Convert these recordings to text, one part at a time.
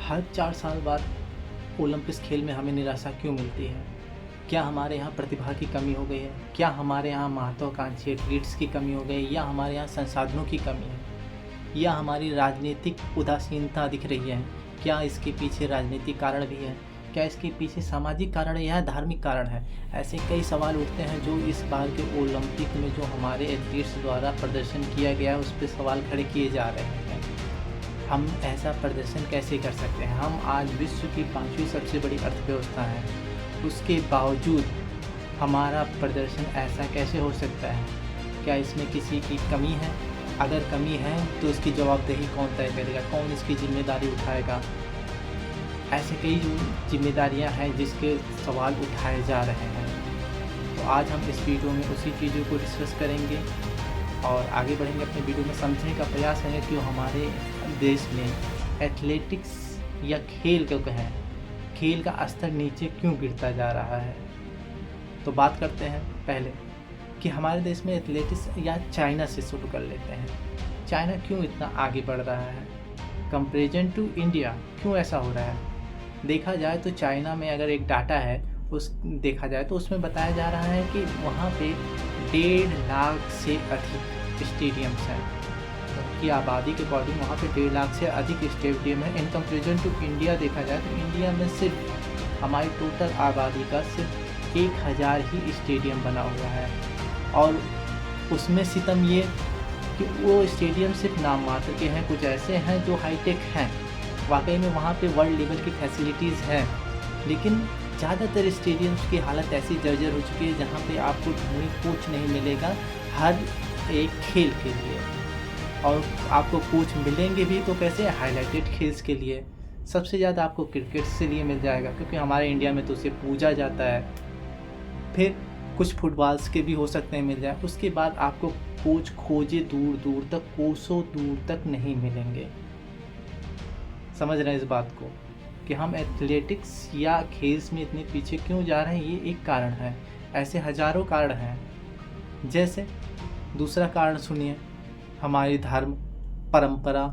हर 4 साल बाद ओलंपिक्स खेल में हमें निराशा क्यों मिलती है? क्या हमारे यहाँ प्रतिभा की कमी हो गई है? क्या हमारे यहाँ महत्वाकांक्षी एथलीट्स की कमी हो गई, या हमारे यहाँ संसाधनों की कमी है, या हमारी राजनीतिक उदासीनता दिख रही है? क्या इसके पीछे राजनीतिक कारण भी है? क्या इसके पीछे सामाजिक कारण या धार्मिक कारण है? ऐसे कई सवाल उठते हैं जो इस बार के ओलंपिक में जो हमारे एथलीट्स द्वारा प्रदर्शन किया गया है उस पर सवाल खड़े किए जा रहे हैं। हम ऐसा प्रदर्शन कैसे कर सकते हैं? हम आज विश्व की 5वीं सबसे बड़ी अर्थव्यवस्था है, उसके बावजूद हमारा प्रदर्शन ऐसा कैसे हो सकता है? क्या इसमें किसी की कमी है? अगर कमी है तो इसकी जवाबदेही कौन तय करेगा? कौन इसकी जिम्मेदारी उठाएगा? ऐसे कई जिम्मेदारियां हैं जिसके सवाल उठाए जा रहे हैं। तो आज हम इस वीडियो में उसी चीज़ों को डिस्कस करेंगे और आगे बढ़ेंगे। अपने वीडियो में समझने का प्रयास है कि हमारे देश में एथलेटिक्स या खेल को कहें, खेल का स्तर नीचे क्यों गिरता जा रहा है। तो बात करते हैं पहले कि हमारे देश में एथलेटिक्स या चाइना से शुरू कर लेते हैं। चाइना क्यों इतना आगे बढ़ रहा है कंपेरिजन टू इंडिया? क्यों ऐसा हो रहा है? देखा जाए तो चाइना में अगर एक डाटा है देखा जाए तो उसमें बताया जा रहा है कि वहाँ पे 1.5 लाख से अधिक स्टेडियम्स हैं। उनकी आबादी के अकॉर्डिंग वहाँ पे 1.5 लाख से अधिक स्टेडियम है। इन कंपेरिजन टू इंडिया देखा जाए तो इंडिया में सिर्फ हमारी टोटल आबादी का सिर्फ 1000 ही स्टेडियम बना हुआ है, और उसमें सितम ये कि वो स्टेडियम सिर्फ नाम मात्र के हैं। कुछ ऐसे हैं जो हाईटेक हैं, वाकई में वहाँ पे वर्ल्ड लेवल की फैसिलिटीज़ हैं, लेकिन ज़्यादातर स्टेडियम्स की हालत ऐसी जर्जर हो चुकी है जहाँ पे आपको धोनी कोच नहीं मिलेगा हर एक खेल के लिए, और आपको कोच मिलेंगे भी तो कैसे? हाईलाइटेड खेल्स के लिए। सबसे ज़्यादा आपको क्रिकेट से लिए मिल जाएगा क्योंकि हमारे इंडिया में तो उसे पूजा जाता है। फिर कुछ फुटबॉल्स के भी हो सकते हैं मिल जाए। उसके बाद आपको कोच खोजे दूर दूर तक, कोसों दूर तक नहीं मिलेंगे। समझ रहे हैं इस बात को कि हम एथलेटिक्स या खेल्स में इतने पीछे क्यों जा रहे हैं? ये एक कारण है। ऐसे हज़ारों कारण हैं। जैसे दूसरा कारण सुनिए, हमारी धर्म, परंपरा,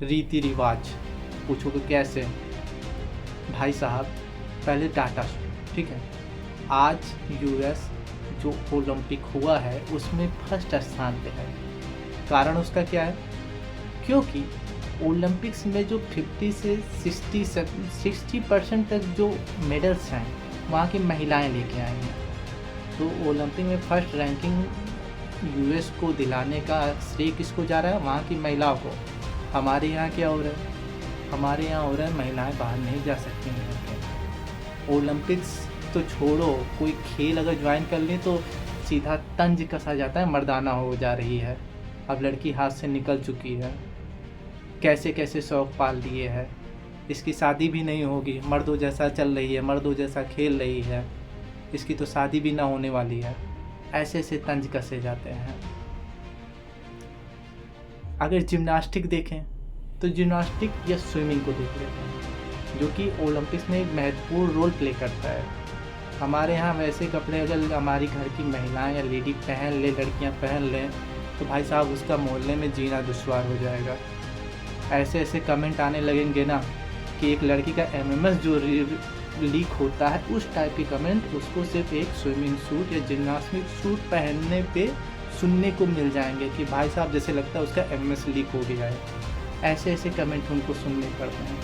रीति रिवाज। पूछोगे कैसे? भाई साहब पहले डाटा, ठीक है, आज यूएस जो ओलंपिक हुआ है उसमें फर्स्ट स्थान पे है। कारण उसका क्या है? क्योंकि ओलंपिक्स में जो 50 से 60% तक जो मेडल्स हैं वहाँ की महिलाएं लेके आई हैं। तो ओलंपिक में फर्स्ट रैंकिंग यूएस को दिलाने का श्रेय किसको जा रहा है? वहाँ की महिलाओं को। हमारे यहाँ क्या हो रहा है? हमारे यहाँ हो रहा है महिलाएं बाहर नहीं जा सकती हैं। ओलंपिक्स तो छोड़ो, कोई खेल अगर ज्वाइन कर ले तो सीधा तंज कसा जाता है, मर्दाना हो जा रही है। अब लड़की हाथ से निकल चुकी है, कैसे कैसे शौक पाल लिए है, इसकी शादी भी नहीं होगी, मर्दों जैसा चल रही है, मर्दों जैसा खेल रही है, इसकी तो शादी भी ना होने वाली है। ऐसे ऐसे तंज कसे जाते हैं। अगर जिम्नास्टिक देखें तो जिम्नास्टिक या स्विमिंग को देख लेते हैं, जो कि ओलंपिक्स में एक महत्वपूर्ण रोल प्ले करता है। हमारे यहाँ वैसे कपड़े अगर हमारी घर की महिलाएं या लेडी पहन ले, लड़कियाँ पहन लें, तो भाई साहब उसका मोहल्ले में जीना दुश्वार हो जाएगा। ऐसे ऐसे कमेंट आने लगेंगे ना कि एक लड़की का एमएमएस जो लीक होता है, उस टाइप के कमेंट उसको सिर्फ एक स्विमिंग सूट या जिम्नास्टिक सूट पहनने पे सुनने को मिल जाएंगे कि भाई साहब जैसे लगता है उसका एमएमएस लीक हो गया है। ऐसे ऐसे कमेंट उनको सुनने पड़ते हैं।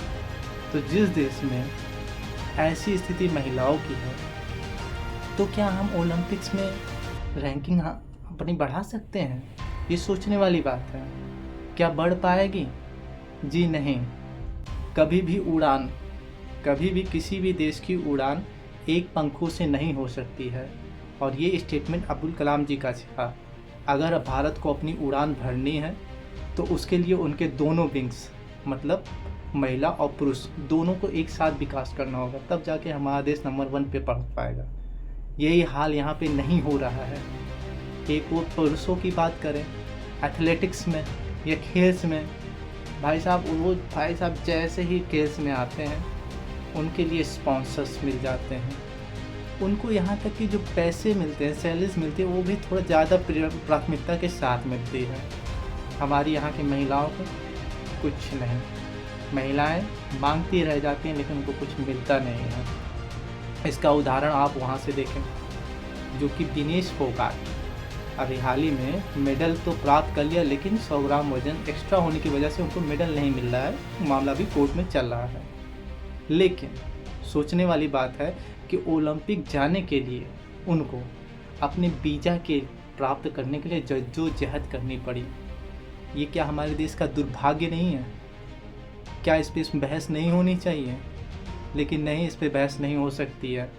तो जिस देश में ऐसी स्थिति महिलाओं की है, तो क्या हम ओलंपिक्स में रैंकिंग अपनी बढ़ा सकते हैं? ये सोचने वाली बात है। क्या बढ़ पाएगी? जी नहीं। कभी भी उड़ान, कभी भी किसी भी देश की उड़ान एक पंखों से नहीं हो सकती है, और ये स्टेटमेंट अब्दुल कलाम जी का था। अगर भारत को अपनी उड़ान भरनी है तो उसके लिए उनके दोनों विंग्स, मतलब महिला और पुरुष दोनों को एक साथ विकास करना होगा, तब जाके हमारा देश नंबर 1 पे पहुंच पाएगा। यही हाल यहाँ पे नहीं हो रहा है। एक वो पुरुषों की बात करें एथलेटिक्स में या खेल्स में, भाई साहब जैसे ही खेल्स में आते हैं उनके लिए स्पॉन्सर्स मिल जाते हैं। उनको यहाँ तक कि जो पैसे मिलते हैं, सैलरीज मिलती है, वो भी थोड़ा ज़्यादा प्राथमिकता के साथ मिलती है। हमारी यहाँ की महिलाओं को कुछ नहीं। महिलाएं मांगती रह जाती हैं लेकिन उनको कुछ मिलता नहीं है। इसका उदाहरण आप वहाँ से देखें, जो कि विनेश फोगाट अभी हाल ही में मेडल तो प्राप्त कर लिया, लेकिन 100 ग्राम वजन एक्स्ट्रा होने की वजह से उनको मेडल नहीं मिल रहा है। मामला भी कोर्ट में चल रहा है। लेकिन सोचने वाली बात है कि ओलंपिक जाने के लिए उनको अपने वीज़ा के प्राप्त करने के लिए जद्दोजहद करनी पड़ी। ये क्या हमारे देश का दुर्भाग्य नहीं है? क्या इस पर बहस नहीं होनी चाहिए? लेकिन नहीं, इस पर बहस नहीं हो सकती है,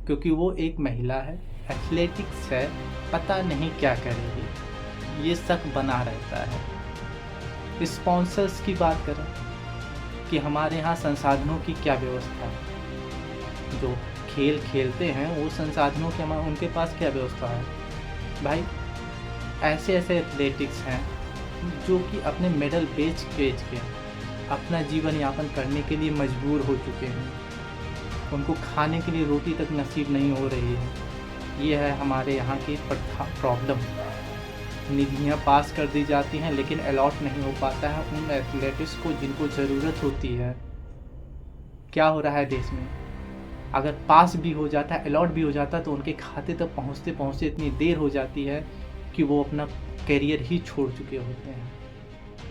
क्योंकि वो एक महिला है, एथलेटिक्स है, पता नहीं क्या करेगी, ये शक बना रहता है। स्पॉन्सर्स की बात करें कि हमारे यहाँ संसाधनों की क्या व्यवस्था है। जो खेल खेलते हैं वो संसाधनों के उनके पास क्या व्यवस्था है? भाई ऐसे ऐसे एथलेटिक्स हैं जो कि अपने मेडल बेच के अपना जीवन यापन करने के लिए मजबूर हो चुके हैं। उनको खाने के लिए रोटी तक नसीब नहीं हो रही है। ये है हमारे यहाँ की प्रॉब्लम। निधियाँ पास कर दी जाती हैं लेकिन अलॉट नहीं हो पाता है उन एथलेटिक्स को जिनको ज़रूरत होती है। क्या हो रहा है देश में? अगर पास भी हो जाता है, अलॉट भी हो जाता है, तो उनके खाते तक पहुँचते पहुँचते इतनी देर हो जाती है कि वो अपना करियर ही छोड़ चुके होते हैं।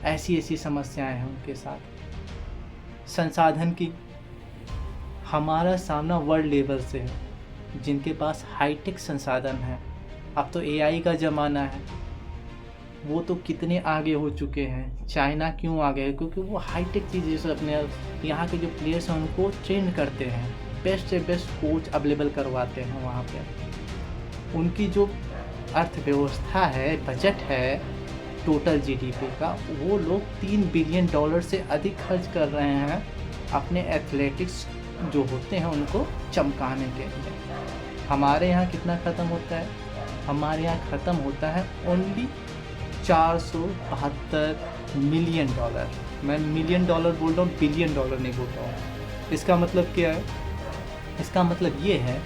ऐसी ऐसी समस्याएं हैं उनके साथ। संसाधन की हमारा सामना वर्ल्ड लेवल से है, जिनके पास हाईटेक संसाधन है। अब तो एआई का ज़माना है, वो तो कितने आगे हो चुके हैं। चाइना क्यों आगे है? क्योंकि वो हाईटेक चीज़ें से अपने यहाँ के जो प्लेयर्स हैं उनको ट्रेन करते हैं, बेस्ट से बेस्ट कोच अवेलेबल करवाते हैं वहाँ पे। उनकी जो अर्थव्यवस्था है, बजट है टोटल जीडीपी का, वो लोग $3 बिलियन से अधिक खर्च कर रहे हैं अपने एथलेटिक्स जो होते हैं उनको चमकाने के लिए। हमारे यहाँ कितना ख़त्म होता है? हमारे यहाँ ख़त्म होता है ओनली $472 मिलियन। मैं मिलियन डॉलर बोल रहा हूँ, बिलियन डॉलर नहीं बोल रहा हूँ। इसका मतलब क्या है? इसका मतलब ये है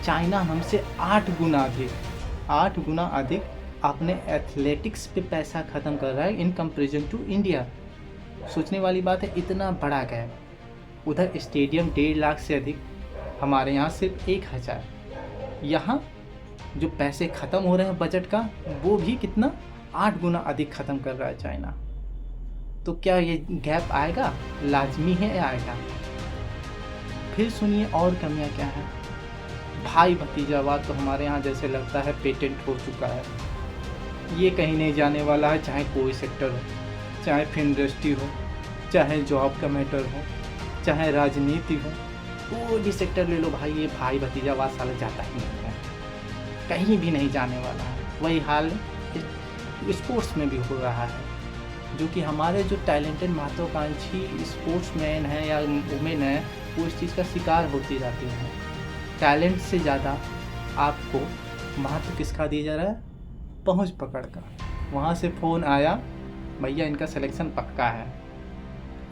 चाइना हमसे 8 गुना अधिक अपने एथलेटिक्स पे पैसा ख़त्म कर रहा है इन कंपेरिजन टू इंडिया। सोचने वाली बात है, इतना बड़ा गैप। उधर स्टेडियम 1.5 लाख से अधिक, हमारे यहाँ सिर्फ 1000। यहाँ जो पैसे ख़त्म हो रहे हैं बजट का, वो भी कितना 8 गुना अधिक ख़त्म कर रहा है चाइना। तो क्या ये गैप आएगा? लाजमी है आएगा। फिर सुनिए और कमियां क्या हैं। भाई भतीजावाद तो हमारे यहाँ जैसे लगता है पेटेंट हो चुका है। ये कहीं नहीं जाने वाला है, चाहे कोई सेक्टर हो, चाहे फिल्म इंडस्ट्री हो, चाहे जॉब का मैटर हो, चाहे राजनीति हो, कोई भी सेक्टर ले लो भाई, ये भाई भतीजावाद साला जाता ही नहीं है, कहीं भी नहीं जाने वाला है। वही हाल स्पोर्ट्स में भी हो रहा है, जो कि हमारे जो टैलेंटेड महत्वाकांक्षी स्पोर्ट्समैन हैं या वुमेन हैं, वो इस चीज़ का शिकार होती जाती हैं। टैलेंट से ज़्यादा आपको महत्व किसका दिया जा रहा है? पहुंच पकड़ का। वहाँ से फ़ोन आया, भैया इनका सिलेक्शन पक्का है।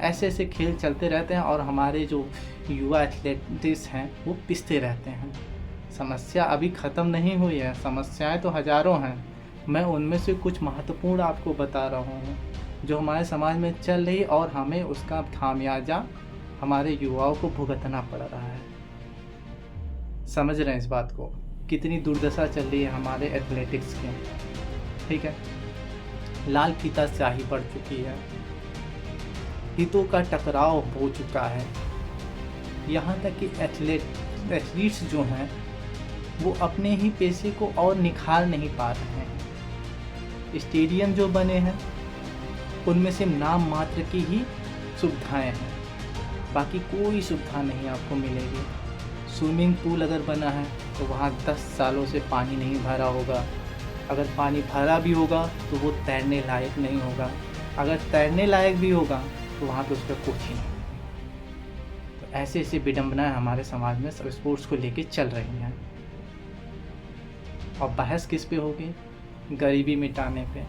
ऐसे ऐसे खेल चलते रहते हैं और हमारे जो युवा एथलेटिक्स हैं वो पिसते रहते हैं। समस्या अभी ख़त्म नहीं हुई है, समस्याएं तो हज़ारों हैं। मैं उनमें से कुछ महत्वपूर्ण आपको बता रहा हूँ जो हमारे समाज में चल रही, और हमें उसका खामियाजा हमारे युवाओं को भुगतना पड़ रहा है। समझ रहे हैं इस बात को? कितनी दुर्दशा चल रही है हमारे एथलेटिक्स की। ठीक है, लाल फीता स्याही पड़ चुकी है, हितों का टकराव हो चुका है। यहाँ तक कि एथलीट्स जो हैं वो अपने ही पेशे को और निखार नहीं पा रहे हैं। स्टेडियम जो बने हैं उनमें से नाम मात्र की ही सुविधाएं हैं, बाकी कोई सुविधा नहीं आपको मिलेगी। स्विमिंग पूल अगर बना है तो वहाँ 10 सालों से पानी नहीं भरा होगा। अगर पानी भरा भी होगा तो वो तैरने लायक नहीं होगा। अगर तैरने लायक भी होगा तो वहाँ पे उसका कुछ ही नहीं। तो ऐसे ऐसे विडंबनाएं हमारे समाज में सब स्पोर्ट्स को लेके चल रही हैं। और बहस किस पे होगी? गरीबी मिटाने पे,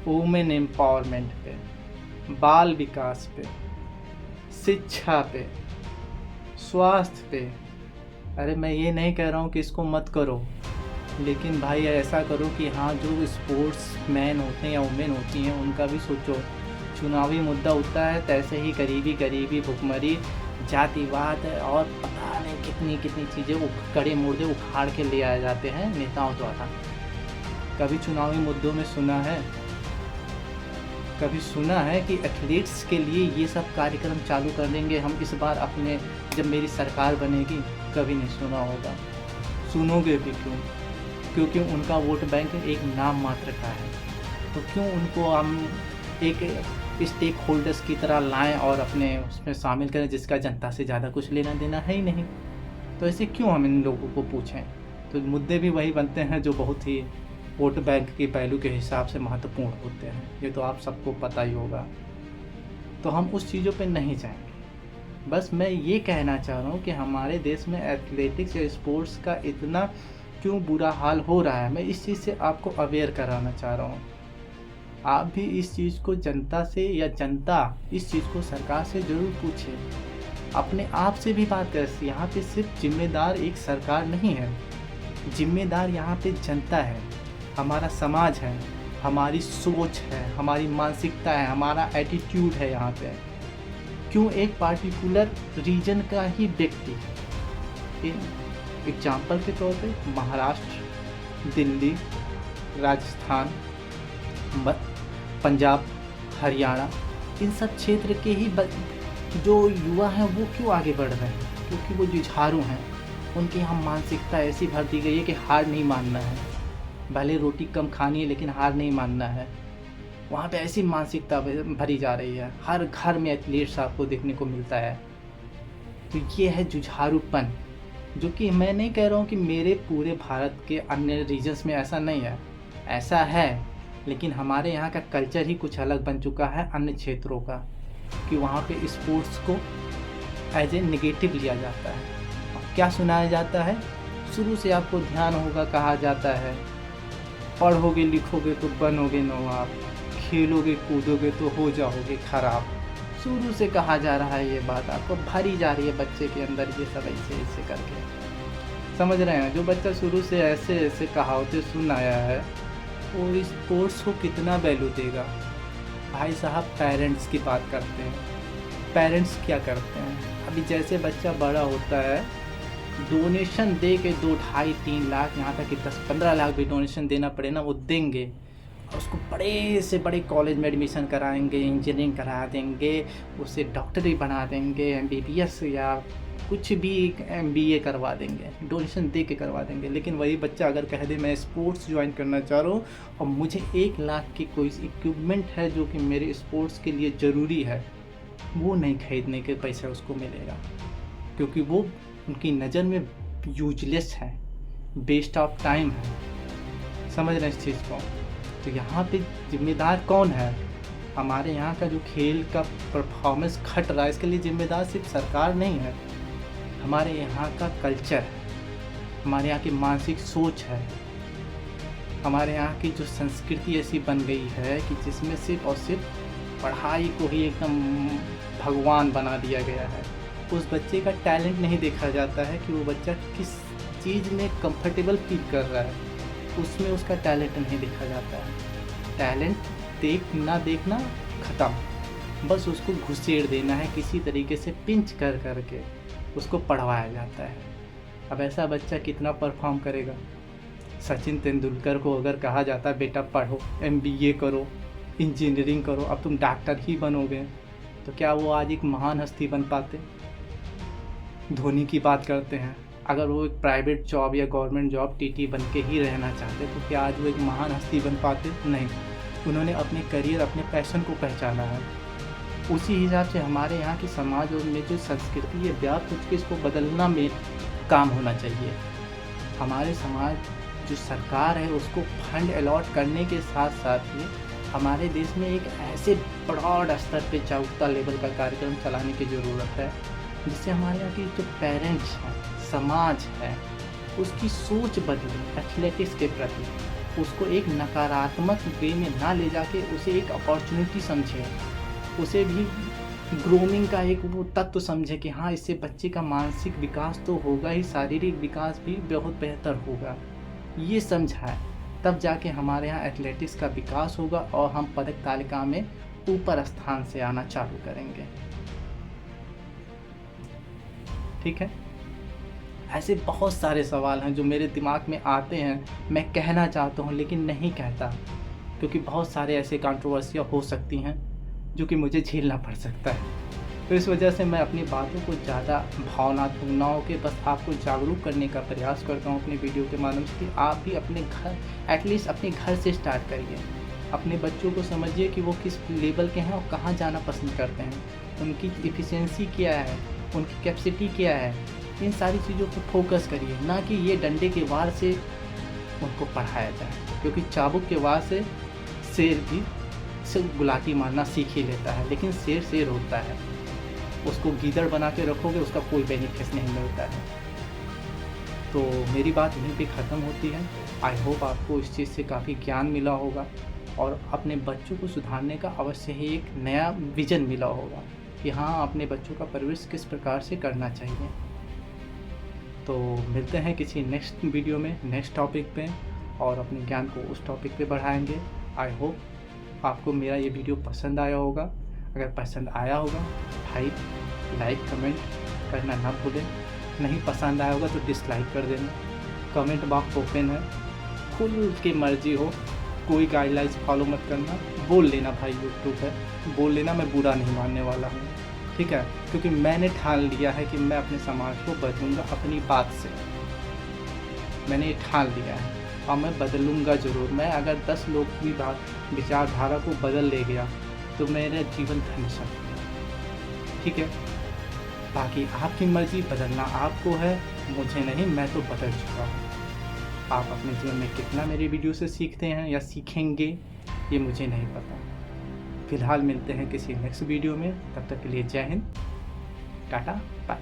वुमेन एम्पावरमेंट पे, बाल विकास पे, शिक्षा पे, स्वास्थ्य पे। अरे मैं ये नहीं कह रहा हूँ कि इसको मत करो, लेकिन भाई ऐसा करो कि हाँ, जो स्पोर्ट्स मैन होते हैं या वुमेन होती हैं उनका भी सोचो। चुनावी मुद्दा उठता है तैसे ही गरीबी भुखमरी जातिवाद और पता नहीं कितनी कितनी चीज़ें कड़े मुर्दे उखाड़ के ले आए जाते हैं नेताओं द्वारा। कभी चुनावी मुद्दों में कभी सुना है कि एथलीट्स के लिए ये सब कार्यक्रम चालू कर देंगे हम इस बार अपने जब मेरी सरकार बनेगी? कभी नहीं सुना होगा। सुनोगे भी क्यों? क्योंकि उनका वोट बैंक एक नाम मात्र का है। तो क्यों उनको हम एक स्टेक होल्डर्स की तरह लाएं और अपने उसमें शामिल करें जिसका जनता से ज़्यादा कुछ लेना देना है ही नहीं? तो ऐसे क्यों हम इन लोगों को पूछें? तो मुद्दे भी वही बनते हैं जो बहुत ही वोट बैंक के पहलू के हिसाब से महत्वपूर्ण होते हैं। ये तो आप सबको पता ही होगा। तो हम उस चीज़ों पे नहीं जाएंगे। बस मैं ये कहना चाह रहा हूँ कि हमारे देश में एथलेटिक्स या स्पोर्ट्स का इतना क्यों बुरा हाल हो रहा है, मैं इस चीज़ से आपको अवेयर कराना चाह रहा हूँ। आप भी इस चीज़ को जनता से या जनता इस चीज़ को सरकार से ज़रूर पूछे, अपने आप से भी बात करें। यहाँ पे सिर्फ जिम्मेदार एक सरकार नहीं है, जिम्मेदार यहाँ पे जनता है, हमारा समाज है, हमारी सोच है, हमारी मानसिकता है, हमारा एटीट्यूड है। यहाँ पे क्यों एक पार्टिकुलर रीजन का ही व्यक्ति, एग्जाम्पल के तौर पे महाराष्ट्र, दिल्ली, राजस्थान, पंजाब, हरियाणा, इन सब क्षेत्र के ही जो युवा हैं वो क्यों आगे बढ़ रहे हैं? क्योंकि वो जुझारू हैं। उनकी यहाँ मानसिकता ऐसी भर दी गई है कि हार नहीं मानना है, भले रोटी कम खानी है लेकिन हार नहीं मानना है। वहाँ पे ऐसी मानसिकता भरी जा रही है, हर घर में एथलीट्स आपको देखने को मिलता है। तो ये है जुझारूपन, जो कि मैं नहीं कह रहा हूँ कि मेरे पूरे भारत के अन्य रीजन्स में ऐसा नहीं है, ऐसा है, लेकिन हमारे यहाँ का कल्चर ही कुछ अलग बन चुका है अन्य क्षेत्रों का, कि वहाँ पे स्पोर्ट्स को एज ए नेगेटिव लिया जाता है। अब क्या सुनाया जाता है? शुरू से आपको ध्यान होगा, कहा जाता है पढ़ोगे लिखोगे तो बनोगे नवाब, खेलोगे कूदोगे तो हो जाओगे खराब। शुरू से कहा जा रहा है, ये बात आपको भरी जा रही है बच्चे के अंदर, ये सब ऐसे करके समझ रहे हैं। जो बच्चा शुरू से ऐसे कहावतें सुन आया है वो इस स्पोर्ट्स को कितना वैल्यू देगा? भाई साहब, पेरेंट्स की बात करते हैं। पेरेंट्स क्या करते हैं? अभी जैसे बच्चा बड़ा होता है, डोनेशन दे के 2, 2.5, 3 लाख, यहाँ तक कि 10-15 लाख भी डोनेशन देना पड़े ना, वो देंगे और उसको बड़े से बड़े कॉलेज में एडमिशन कराएंगे, इंजीनियरिंग करा देंगे, उसे डॉक्टरी बना देंगे, MBBS या कुछ भी MBA करवा देंगे, डोनेशन दे के करवा देंगे। लेकिन वही बच्चा अगर कह दे मैं स्पोर्ट्स ज्वाइन करना चाह रहा हूँ और मुझे 1 लाख की कोई इक्विपमेंट है जो कि मेरे स्पोर्ट्स के लिए ज़रूरी है, वो नहीं खरीदने के पैसे उसको मिलेगा, क्योंकि वो उनकी नज़र में यूजलेस है, वेस्ट ऑफ टाइम है। समझ रहे हैं इस चीज़ को? तो यहाँ पे जिम्मेदार कौन है? हमारे यहाँ का जो खेल का परफॉर्मेंस घट रहा है, इसके लिए जिम्मेदार सिर्फ सरकार नहीं है, हमारे यहाँ का कल्चर है, हमारे यहाँ की मानसिक सोच है, हमारे यहाँ की जो संस्कृति ऐसी बन गई है कि जिसमें सिर्फ और सिर्फ पढ़ाई को ही एकदम भगवान बना दिया गया है। उस बच्चे का टैलेंट नहीं देखा जाता है कि वो बच्चा किस चीज़ में कंफर्टेबल फील कर रहा है, उसमें उसका टैलेंट नहीं देखा जाता है। टैलेंट देखना ख़त्म, बस उसको घुसेड़ देना है किसी तरीके से, पिंच कर करके उसको पढ़वाया जाता है। अब ऐसा बच्चा कितना परफॉर्म करेगा? सचिन तेंदुलकर को अगर कहा जाता बेटा पढ़ो, MBA करो, इंजीनियरिंग करो, अब तुम डॉक्टर ही बनोगे, तो क्या वो आज एक महान हस्ती बन पाते? धोनी की बात करते हैं, अगर वो एक प्राइवेट जॉब या गवर्नमेंट जॉब TT बन के ही रहना चाहते तो क्या आज वो एक महान हस्ती बन पाते? नहीं। उन्होंने अपने करियर, अपने पैशन को पहचाना है। उसी हिसाब से हमारे यहाँ की समाज और में जो संस्कृति है व्याप्त हो चुकी, इसको बदलना में काम होना चाहिए। हमारे समाज जो सरकार है उसको फंड अलॉट करने के साथ साथ ही हमारे देश में एक ऐसे ब्रॉड स्तर पे जागरूकता लेवल का कार्यक्रम चलाने की ज़रूरत है, जिससे हमारे यहाँ की जो पेरेंट्स हैं, समाज है, उसकी सोच बदले एथलेटिक्स के प्रति, उसको एक नकारात्मक वे में ना ले जाके उसे एक अपॉर्चुनिटी समझे, उसे भी ग्रूमिंग का एक वो तत्व समझे कि हाँ, इससे बच्चे का मानसिक विकास तो होगा ही, शारीरिक विकास भी बहुत बेहतर होगा। ये समझाए तब जाके हमारे यहाँ एथलेटिक्स का विकास होगा और हम पदक तालिका में ऊपर स्थान से आना चालू करेंगे। ठीक है, ऐसे बहुत सारे सवाल हैं जो मेरे दिमाग में आते हैं, मैं कहना चाहता हूँ लेकिन नहीं कहता, क्योंकि बहुत सारे ऐसे कंट्रोवर्सियाँ हो सकती हैं जो कि मुझे झेलना पड़ सकता है। तो इस वजह से मैं अपनी बातों को ज़्यादा भावनात्मक ना हो के बस आपको जागरूक करने का प्रयास करता हूँ अपने वीडियो के माध्यम से कि आप भी अपने घर, एटलीस्ट अपने घर से स्टार्ट करिए। अपने बच्चों को समझिए कि वो किस लेवल के हैं और कहाँ जाना पसंद करते हैं, उनकी एफिशिएंसी क्या है, उनकी कैपेसिटी क्या है। इन सारी चीज़ों पर फोकस करिए, ना कि ये डंडे के वार से उनको पढ़ाया जाए, क्योंकि चाबुक के वार से शेर भी सिर्फ गुलाटी मारना सीख ही लेता है, लेकिन शेर शेर होता है। उसको गीदड़ बना के रखोगे, उसका कोई बेनिफिट नहीं मिलता है। तो मेरी बात यहीं पे ख़त्म होती है। आई होप आपको इस चीज़ से काफ़ी ज्ञान मिला होगा और अपने बच्चों को सुधारने का अवश्य ही एक नया विज़न मिला होगा कि हाँ, अपने बच्चों का परवरिश किस प्रकार से करना चाहिए। तो मिलते हैं किसी नेक्स्ट वीडियो में, नेक्स्ट टॉपिक पे, और अपने ज्ञान को उस टॉपिक पे बढ़ाएंगे। आई होप आपको मेरा ये वीडियो पसंद आया होगा। अगर पसंद आया होगा भाई लाइक कमेंट करना ना भूलें, नहीं पसंद आया होगा तो डिसलाइक कर देना। कमेंट बॉक्स ओपन है, खुल की मर्जी हो, कोई गाइडलाइंस फॉलो मत करना, बोल लेना भाई, यूट्यूब है, बोल लेना, मैं बुरा नहीं मानने वाला हूँ। ठीक है, क्योंकि मैंने ठान लिया है कि मैं अपने समाज को बदलूँगा अपनी बात से। मैंने ये ठान लिया है और मैं बदलूँगा ज़रूर। मैं अगर 10 लोग की बात विचारधारा को बदल ले गया तो मेरा जीवन धन्य सकता। ठीक है, बाकी आपकी मर्ज़ी, बदलना आपको है, मुझे नहीं, मैं तो बदल चुका हूँ। आप अपने जीवन में कितना मेरे वीडियो से सीखते हैं या सीखेंगे ये मुझे नहीं पता। फ़िलहाल मिलते हैं किसी नेक्स्ट वीडियो में, तब तक के लिए जय हिंद, टाटा, बाय।